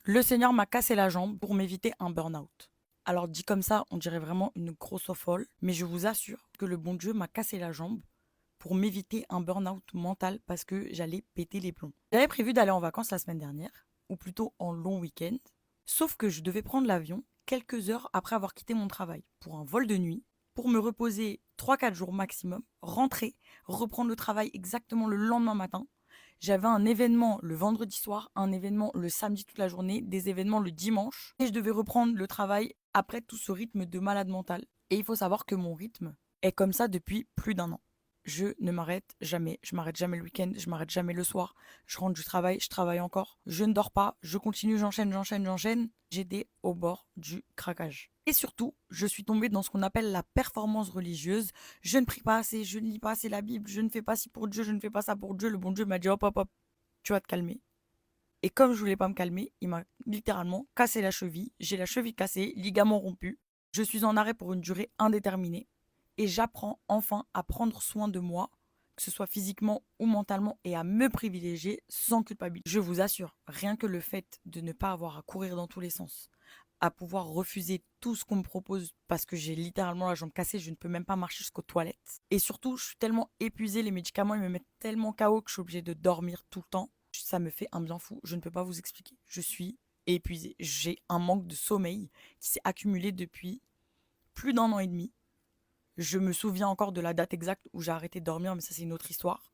Le Seigneur m'a cassé la jambe pour m'éviter un burn-out. Alors dit comme ça, on dirait vraiment une grosse folle, mais je vous assure que le bon Dieu m'a cassé la jambe pour m'éviter un burn-out mental parce que j'allais péter les plombs. J'avais prévu d'aller en vacances la semaine dernière, ou plutôt en long week-end, sauf que je devais prendre l'avion quelques heures après avoir quitté mon travail pour un vol de nuit, pour me reposer 3 4 jours maximum, rentrer, reprendre le travail exactement le lendemain matin. J'avais un événement le vendredi soir, un événement le samedi toute la journée, des événements le dimanche, et je devais reprendre le travail après tout ce rythme de malade mental. Et il faut savoir que mon rythme est comme ça depuis plus d'1 an. Je ne m'arrête jamais. Je m'arrête jamais le week-end, je m'arrête jamais le soir. Je rentre du travail, je travaille encore. Je ne dors pas, je continue, j'enchaîne, j'enchaîne, j'enchaîne. J'étais au bord du craquage. Et surtout, je suis tombée dans ce qu'on appelle la performance religieuse. Je ne prie pas assez, je ne lis pas assez la Bible, je ne fais pas ci pour Dieu, je ne fais pas ça pour Dieu. Le bon Dieu m'a dit hop, hop, hop, tu vas te calmer. Et comme je voulais pas me calmer, il m'a littéralement cassé la cheville. J'ai la cheville cassée, ligament rompu. Je suis en arrêt pour une durée indéterminée. Et j'apprends enfin à prendre soin de moi, que ce soit physiquement ou mentalement, et à me privilégier sans culpabilité. Je vous assure, rien que le fait de ne pas avoir à courir dans tous les sens, à pouvoir refuser tout ce qu'on me propose parce que j'ai littéralement la jambe cassée, je ne peux même pas marcher jusqu'aux toilettes. Et surtout, je suis tellement épuisée, les médicaments ils me mettent tellement KO que je suis obligée de dormir tout le temps. Ça me fait un bien fou, je ne peux pas vous expliquer. Je suis épuisée. J'ai un manque de sommeil qui s'est accumulé depuis plus d'1 an et demi. Je me souviens encore de la date exacte où j'ai arrêté de dormir, mais ça c'est une autre histoire.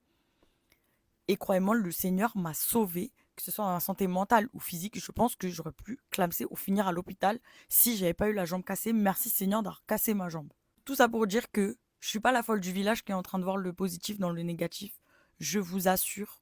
Et croyez-moi, le Seigneur m'a sauvée, que ce soit dans la santé mentale ou physique. Je pense que j'aurais pu clamser ou finir à l'hôpital si j'avais pas eu la jambe cassée. Merci Seigneur d'avoir cassé ma jambe. Tout ça pour dire que je suis pas la folle du village qui est en train de voir le positif dans le négatif. Je vous assure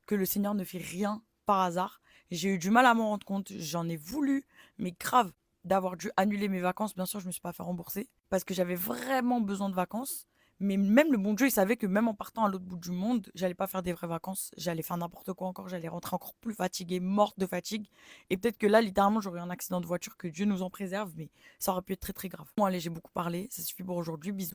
que le Seigneur ne fait rien par hasard. J'ai eu du mal à m'en rendre compte, j'en ai voulu, mais grave, d'avoir dû annuler mes vacances. Bien sûr, je me suis pas fait rembourser parce que j'avais vraiment besoin de vacances. Mais même le bon Dieu, il savait que même en partant à l'autre bout du monde, j'allais pas faire des vraies vacances. J'allais faire n'importe quoi encore. J'allais rentrer encore plus fatiguée, morte de fatigue. Et peut-être que là, littéralement, j'aurais eu un accident de voiture, que Dieu nous en préserve. Mais ça aurait pu être très très grave. Bon, allez, j'ai beaucoup parlé. Ça suffit pour aujourd'hui. Bisous.